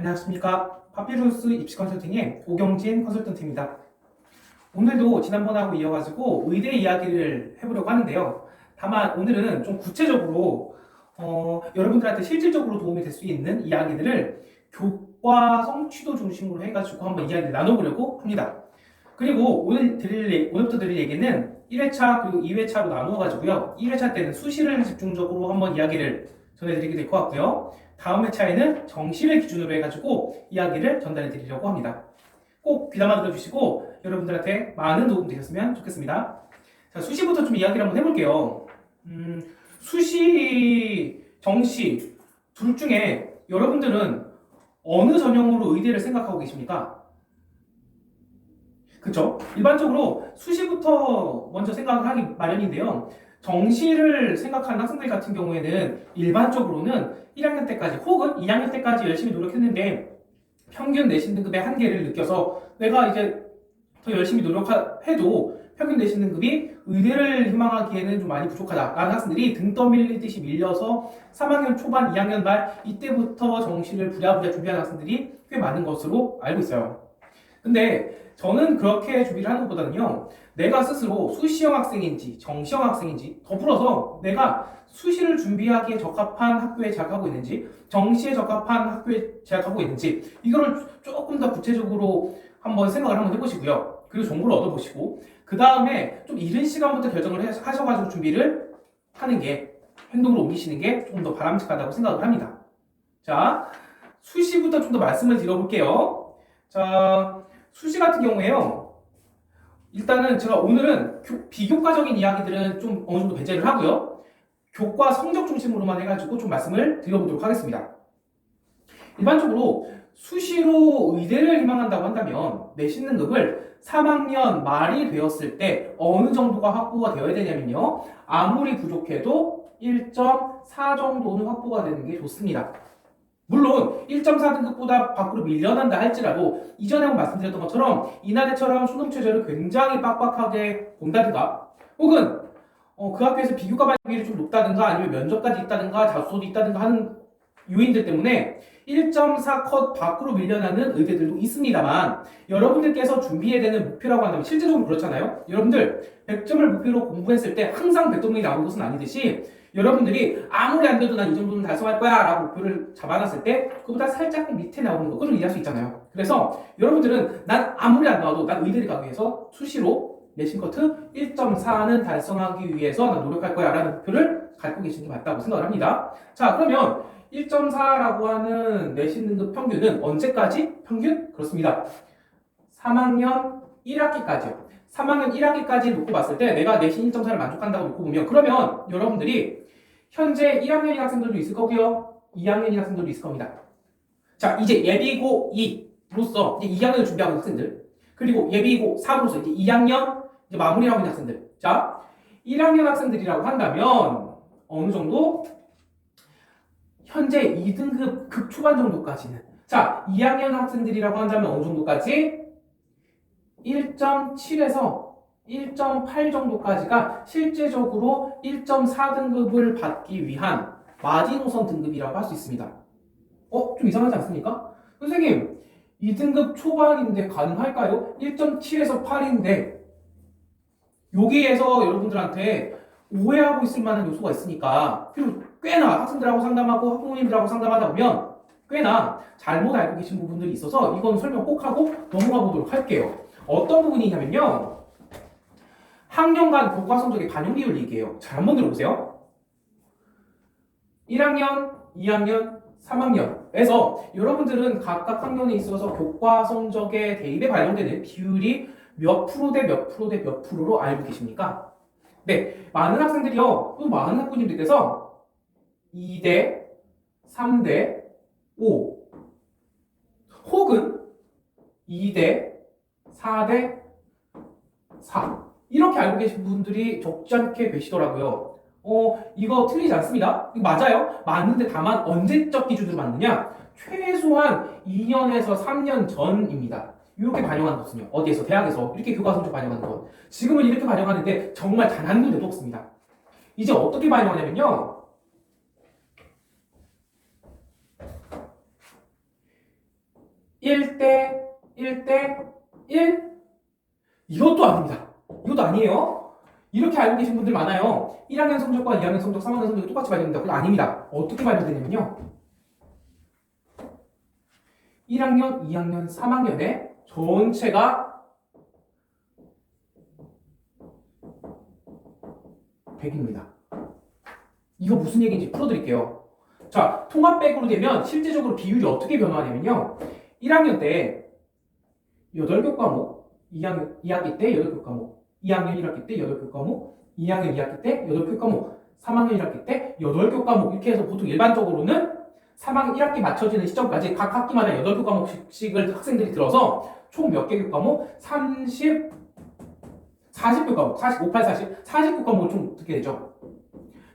안녕하십니까. 파피루스 입시 컨설팅의 오경진 컨설턴트입니다. 오늘도 지난번하고 이어가지고 의대 이야기를 해보려고 하는데요. 다만 오늘은 좀 구체적으로 여러분들한테 실질적으로 도움이 될 수 있는 이야기들을 교과 성취도 중심으로 해가지고 한번 이야기를 나눠보려고 합니다. 그리고 오늘부터 드릴 얘기는 1회차 그리고 2회차로 나누어가지고요. 1회차 때는 수시를 집중적으로 한번 이야기를 전해드리게 될 것 같고요. 다음 회차에는 정시를 기준으로 해가지고 이야기를 전달해 드리려고 합니다. 꼭 귀담아 들어주시고 여러분들한테 많은 도움 되셨으면 좋겠습니다. 자, 수시부터 좀 이야기를 한번 해볼게요. 수시, 정시 둘 중에 여러분들은 어느 전형으로 의대를 생각하고 계십니까? 그쵸? 일반적으로 수시부터 먼저 생각을 하기 마련인데요. 정시를 생각하는 학생들 같은 경우에는 일반적으로는 1학년 때까지 혹은 2학년 때까지 열심히 노력했는데 평균 내신 등급의 한계를 느껴서 내가 이제 더 열심히 노력해도 평균 내신 등급이 의대를 희망하기에는 좀 많이 부족하다라는 학생들이 등 떠밀리듯이 밀려서 3학년 초반, 2학년 말 이때부터 정시를 부랴부랴 준비하는 학생들이 꽤 많은 것으로 알고 있어요. 근데 저는 그렇게 준비를 하는 것보다는요, 내가 스스로 수시형 학생인지 정시형 학생인지 더불어서 내가 수시를 준비하기에 적합한 학교에 재학하고 있는지 정시에 적합한 학교에 재학하고 있는지 이거를 조금 더 구체적으로 한번 생각을 한번 해보시고요. 그리고 정보를 얻어보시고 그 다음에 좀 이른 시간부터 결정을 하셔가지고 준비를 하는 게 행동으로 옮기시는 게 조금 더 바람직하다고 생각을 합니다. 자, 수시부터 좀 더 말씀을 드려볼게요. 자, 수시 같은 경우에요. 일단은 제가 오늘은 비교과적인 이야기들은 좀 어느 정도 배제를 하고요. 교과 성적 중심으로만 해가지고 좀 말씀을 드려보도록 하겠습니다. 일반적으로 수시로 의대를 희망한다고 한다면 내신 등급을 3학년 말이 되었을 때 어느 정도가 확보가 되어야 되냐면요. 아무리 부족해도 1.4 정도는 확보가 되는 게 좋습니다. 물론 1.4 등급보다 밖으로 밀려난다 할지라도 이전에 말씀드렸던 것처럼 이나대처럼 수능 최저를 굉장히 빡빡하게 본다든가 혹은 그 학교에서 비교과 발급률이 좀 높다든가 아니면 면접까지 있다든가 자소서도 있다든가 하는 요인들 때문에 1.4 컷 밖으로 밀려나는 의대들도 있습니다만 여러분들께서 준비해야 되는 목표라고 한다면 실제적으로 그렇잖아요. 여러분들 100점을 목표로 공부했을 때 항상 100점이 나오는 것은 아니듯이 여러분들이 아무리 안 돼도 난 이 정도는 달성할 거야 라고 목표를 잡아놨을 때 그보다 살짝 밑에 나오는 거 그걸 이해할 수 있잖아요. 그래서 여러분들은 난 아무리 안 나와도 난 의대를 가기 위해서 수시로 내신 커트 1.4는 달성하기 위해서 난 노력할 거야 라는 목표를 갖고 계시는 게 맞다고 생각을 합니다. 자, 그러면 1.4라고 하는 내신 등급 평균은 언제까지? 평균? 그렇습니다. 3학년 1학기까지요. 3학년 1학기까지 놓고 봤을 때 내가 내신 1.4를 만족한다고 놓고 보면 그러면 여러분들이 현재 1학년인 학생들도 있을 거고요. 2학년인 학생들도 있을 겁니다. 자, 이제 예비고 2로서 이제 2학년을 준비하고 있는 학생들 그리고 예비고 3으로서 이제 2학년 이제 마무리하고 있는 학생들 자, 1학년 학생들이라고 한다면 어느 정도? 현재 2등급 극초반 정도까지는 자, 2학년 학생들이라고 한다면 어느 정도까지? 1.7에서 1.8 정도까지가 실제적으로 1.4등급을 받기 위한 마지노선 등급이라고 할 수 있습니다. 좀 이상하지 않습니까? 선생님, 2등급 초반인데 가능할까요? 1.7에서 8인데 여기에서 여러분들한테 오해하고 있을 만한 요소가 있으니까 그리고 꽤나 학생들하고 상담하고 학부모님들하고 상담하다 보면 꽤나 잘못 알고 계신 부분들이 있어서 이건 설명 꼭 하고 넘어가 보도록 할게요. 어떤 부분이냐면요. 학년간 교과 성적의 반영 비율 얘기예요. 잘 한번 들어보세요. 1학년, 2학년, 3학년에서 여러분들은 각각 학년에 있어서 교과 성적의 대입에 반영되는 비율이 몇 프로 대 몇 프로 대 몇 프로로 알고 계십니까? 네, 많은 학생들이요. 또 많은 학부모님들께서 2대 3대 5 혹은 2대 4대 4 이렇게 알고 계신 분들이 적지 않게 계시더라고요. 이거 틀리지 않습니다. 이거 맞아요. 맞는데 다만 언제적 기준으로 맞느냐? 최소한 2년에서 3년 전입니다. 이렇게 반영하는 것은요. 어디에서? 대학에서 이렇게 교과 성적 반영하는 것. 지금은 이렇게 반영하는데 정말 단 한 군데도 없습니다. 이제 어떻게 반영하냐면요. 1대 1대 1? 이것도 아닙니다. 이것도 아니에요. 이렇게 알고 계신 분들 많아요. 1학년 성적과 2학년 성적, 3학년 성적이 똑같이 발표된다. 그거 아닙니다. 어떻게 발표되냐면요. 1학년, 2학년, 3학년의 전체가 100입니다. 이거 무슨 얘기인지 풀어드릴게요. 자, 통합백으로 되면 실제적으로 비율이 어떻게 변화하냐면요. 1학년 때 8교 과목, 2학기 때 8교 과목, 2학년 1학기 때 8교 과목, 2학년 2학기 때 8교 과목, 3학년 1학기 때 8교 과목 이렇게 해서 보통 일반적으로는 3학년 1학기 맞춰지는 시점까지 각 학기마다 8교 과목씩을 학생들이 들어서 총 몇 개 교과목? 40교 과목, 45, 8, 40교 과목을 총 듣게 되죠.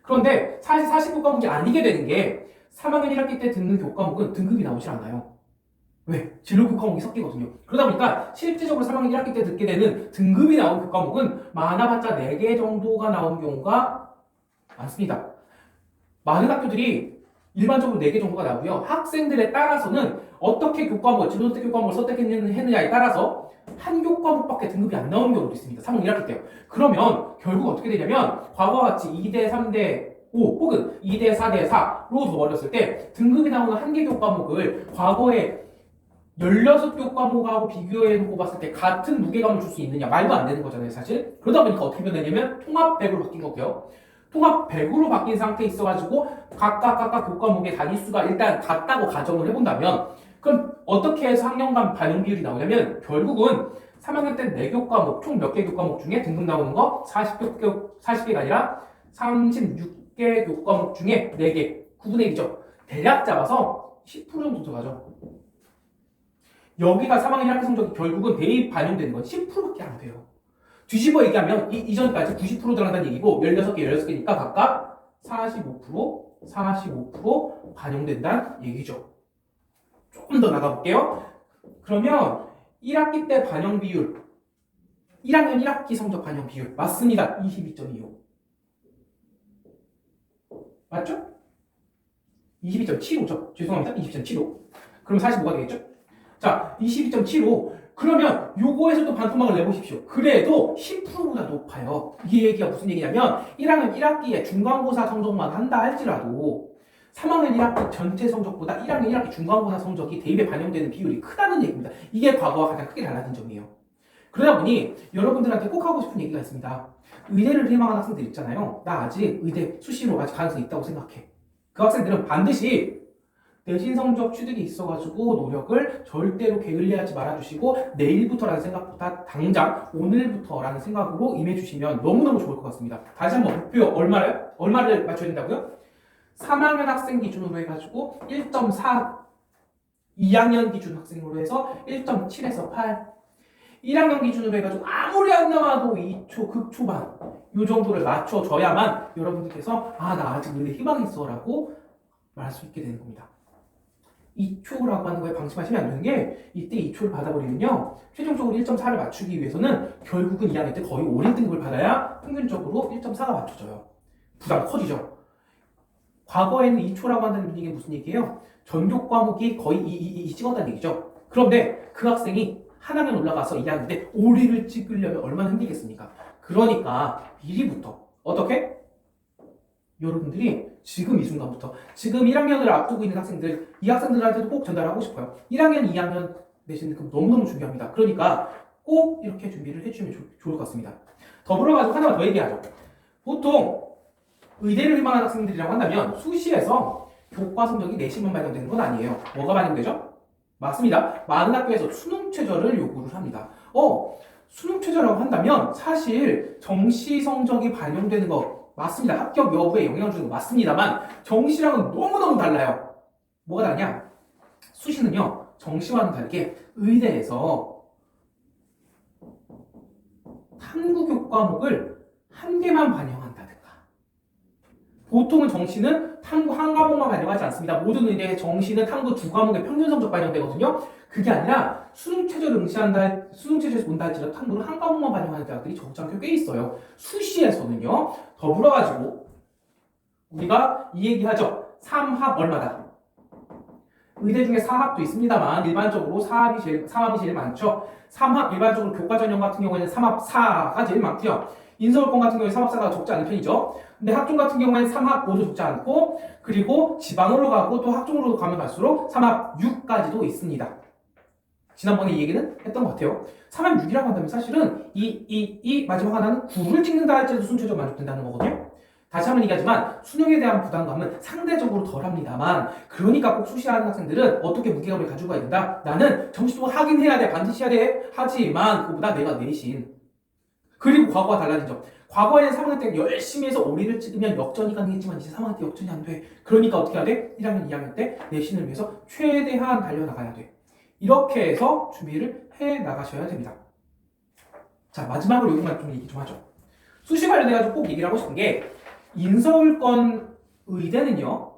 그런데 사실 40교 과목이 아니게 되는 게 3학년 1학기 때 듣는 교과목은 등급이 나오질 않아요. 왜? 진로 교과목이 섞이거든요. 그러다 보니까 실질적으로 3학년 1학기 때 듣게 되는 등급이 나온 교과목은 많아봤자 4개 정도가 나오는 경우가 많습니다. 많은 학교들이 일반적으로 4개 정도가 나오고요. 학생들에 따라서는 어떻게 교과목을, 진로선택 교과목을 선택했느냐에 따라서 한 교과목밖에 등급이 안 나오는 경우도 있습니다. 3학년 1학기 때요. 그러면 결국 어떻게 되냐면 과거와 같이 2대 3대 5 혹은 2대 4대 4로 둬버렸을 때 등급이 나오는 한 개 교과목을 과거에 16교과목하고 비교해놓고 봤을 때 같은 무게감을 줄 수 있느냐? 말도 안 되는 거잖아요, 사실. 그러다 보니까 어떻게 변했냐면 통합 100으로 바뀐 거고요. 통합 100으로 바뀐 상태에 있어가지고 각각 교과목의 단위수가 일단 같다고 가정을 해본다면 그럼 어떻게 해서 학년간 반영 비율이 나오냐면 결국은 3학년 때 4교과목, 총 몇 개 교과목 중에 등급 나오는 거 40개가 아니라 36개 교과목 중에 4개, 9분의 1이죠. 대략 잡아서 10% 정도 들어가죠. 여기가 3학년 1학기 성적이 결국은 대입 반영되는 건 10%밖에 안 돼요. 뒤집어 얘기하면 이전까지 90% 들어간다는 얘기고 16개, 16개니까 각각 45% 반영된다는 얘기죠. 조금 더 나가볼게요. 그러면 1학기 때 반영 비율, 1학년 1학기 성적 반영 비율 맞습니다. 22.25 맞죠? 22.75죠. 죄송합니다. 22.75 그럼 45가 되겠죠? 자, 22.75 그러면 요거에서도 반토막을 내보십시오. 그래도 10%보다 높아요. 이 얘기가 무슨 얘기냐면 1학년 1학기에 중간고사 성적만 한다 할지라도 3학년 1학기 전체 성적보다 1학년 1학기 중간고사 성적이 대입에 반영되는 비율이 크다는 얘기입니다. 이게 과거와 가장 크게 달라진 점이에요. 그러다 보니 여러분들한테 꼭 하고 싶은 얘기가 있습니다. 의대를 희망하는 학생들 있잖아요. 나 아직 의대 수시로 아직 가능성이 있다고 생각해. 그 학생들은 반드시 내신 성적 취득이 있어가지고 노력을 절대로 게을리하지 말아주시고 내일부터라는 생각보다 당장 오늘부터라는 생각으로 임해주시면 너무너무 좋을 것 같습니다. 다시 한번 목표 얼마를 맞춰야 된다고요? 3학년 학생 기준으로 해가지고 1.4 2학년 기준 학생으로 해서 1.7에서 8 1학년 기준으로 해가지고 아무리 안 나와도 2초 극초반 이 정도를 맞춰줘야만 여러분들께서 아 나 아직 의대 희망이 있어 라고 말할 수 있게 되는 겁니다. 2초라고 하는 거에 방심하시면 안 되는 게 이때 2초를 받아버리면요 최종적으로 1.4를 맞추기 위해서는 결국은 2학년 때 거의 5인 등급을 받아야 평균적으로 1.4가 맞춰져요. 부담 커지죠. 과거에는 2초라고 한다는 게 무슨 얘기예요? 전교 과목이 거의 2 찍었다는 얘기죠. 그런데 그 학생이 한 학년 올라가서 2학년 때 5리를 찍으려면 얼마나 힘들겠습니까? 그러니까 미리부터 어떻게? 여러분들이 지금 이 순간부터 지금 1학년을 앞두고 있는 학생들 이 학생들한테도 꼭 전달하고 싶어요. 1학년, 2학년 내신 그 너무너무 중요합니다. 그러니까 꼭 이렇게 준비를 해주시면 좋을 것 같습니다. 더불어가지고 하나만 더 얘기하죠. 보통 의대를 희망하는 학생들이라고 한다면 수시에서 교과 성적이 내신만 반영되는 건 아니에요. 뭐가 반영되죠? 맞습니다. 많은 학교에서 수능 최저를 요구를 합니다. 수능 최저라고 한다면 사실 정시 성적이 반영되는 거 맞습니다. 합격 여부에 영향을 주는 거 맞습니다만 정시랑은 너무너무 달라요. 뭐가 다르냐? 수시는요. 정시와는 다르게 의대에서 탐구 교과목을 한 개만 반영한다든가 보통은 정시는 탐구 한 과목만 반영하지 않습니다. 모든 의대의 정시는 탐구 2과목의 평균 성적 반영되거든요. 그게 아니라 수능 최저를 응시한다, 수능 최저에서 본다 할지라도 탐구를 한 과목만 반영하는 대학들이 적지 않게 꽤 있어요. 수시에서는요, 더불어가지고, 우리가 이 얘기 하죠. 3합 얼마다? 의대 중에 사합도 있습니다만 일반적으로 삼합이 제일 많죠. 삼합 일반적으로 교과 전형 같은 경우에는 삼합 4가 제일 많고요. 인서울권 같은 경우에 삼합 4가 적지 않은 편이죠. 근데 학종 같은 경우에는 삼합 5도 적지 않고 그리고 지방으로 가고 또 학종으로 가면 갈수록 삼합 6까지도 있습니다. 지난번에 이 얘기는 했던 것 같아요. 삼합 6이라고 한다면 사실은 이 마지막 하나는 9를 찍는다 할지라도 순차적으로 만족된다는 거거든요. 다시 한번 얘기하지만 수능에 대한 부담감은 상대적으로 덜합니다만 그러니까 꼭 수시하는 학생들은 어떻게 무게감을 가지고 가야 된다? 나는 점수도 하긴 해야 돼. 반드시 해야 돼. 하지만 그보다 내가 내신 그리고 과거와 달라진 점. 과거에는 3학년 때 열심히 해서 오리를 찍으면 역전이 가능했지만 이제 3학년 때 역전이 안 돼. 그러니까 어떻게 해야 돼? 1학년, 2학년 때 내신을 위해서 최대한 달려나가야 돼. 이렇게 해서 준비를 해 나가셔야 됩니다. 자, 마지막으로 이것만 좀 얘기 좀 하죠. 수시 관련해가지고 꼭 얘기를 하고 싶은 게 인서울권 의대는요,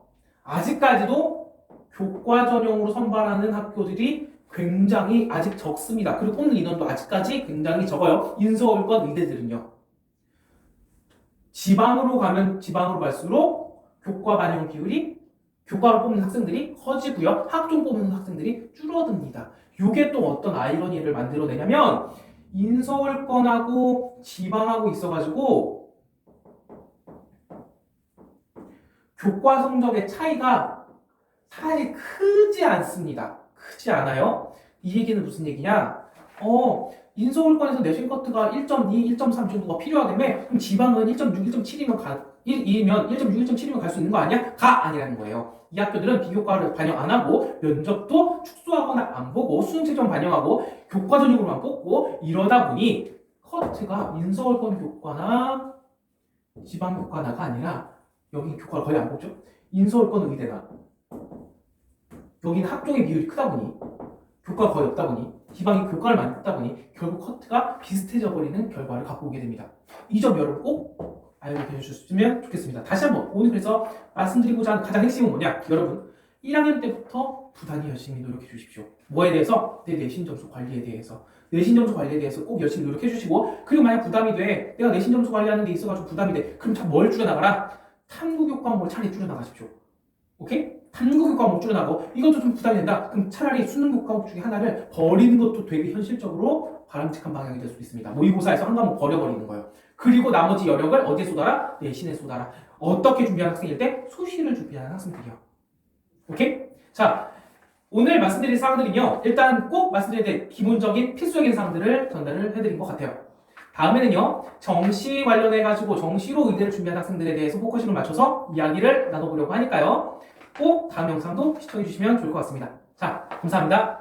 아직까지도 교과 전형으로 선발하는 학교들이 굉장히 아직 적습니다. 그리고 뽑는 인원도 아직까지 굉장히 적어요. 인서울권 의대들은요. 지방으로 가면 지방으로 갈수록 교과 반영 비율이 교과로 뽑는 학생들이 커지고요. 학종 뽑는 학생들이 줄어듭니다. 이게 또 어떤 아이러니를 만들어내냐면 인서울권하고 지방하고 있어가지고 교과 성적의 차이가 사실 크지 않습니다. 크지 않아요. 이 얘기는 무슨 얘기냐? 인서울권에서 내신 커트가 1.2, 1.3 정도가 필요하다며 그럼 지방은 1.6, 1.7이면 1.6, 1.7이면 갈 수 있는 거 아니야? 아니라는 거예요. 이 학교들은 비교과를 반영 안 하고 면접도 축소하거나 안 보고 수능 최종 반영하고 교과 전형으로만 뽑고 이러다 보니 커트가 인서울권 교과나 지방 교과나가 아니라 여기 교과를 거의 안 뽑죠. 인서울권 의대나 여기는 학종의 비율이 크다 보니 교과가 거의 없다 보니 지방이 교과를 많이 뽑다 보니 결국 커트가 비슷해져 버리는 결과를 갖고 오게 됩니다. 이 점 여러분 꼭 알고 계셨으면 좋겠습니다. 다시 한번 오늘 그래서 말씀드리고자 하는 가장 핵심은 뭐냐? 여러분 1학년 때부터 부단히 열심히 노력해 주십시오. 뭐에 대해서? 내 내신 점수 관리에 대해서. 내신 점수 관리에 대해서 꼭 열심히 노력해 주시고 그리고 만약 부담이 돼. 내가 내신 점수 관리하는 데 있어가지고 부담이 돼. 그럼 참 뭘 줄여나가라? 탐구교과 과목을 차라리 줄여나가십시오. 오케이? 탐구교과 과목 줄여나가고 이것도 좀 부담이 된다. 그럼 차라리 수능교과 과목 중에 하나를 버리는 것도 되게 현실적으로 바람직한 방향이 될 수 있습니다. 모의고사에서 한 과목 버려버리는 거예요. 그리고 나머지 여력을 어디에 쏟아라? 내신에 쏟아라. 어떻게 준비하는 학생일 때? 수시를 준비하는 학생들이요. 오케이? 자, 오늘 말씀드린 사항들은요. 일단 꼭 말씀드려야 될 기본적인 필수적인 사항들을 전달을 해드린 것 같아요. 다음에는요. 정시 관련해가지고 정시로 의대를 준비하는 학생들에 대해서 포커싱을 맞춰서 이야기를 나눠보려고 하니까요. 꼭 다음 영상도 시청해주시면 좋을 것 같습니다. 자, 감사합니다.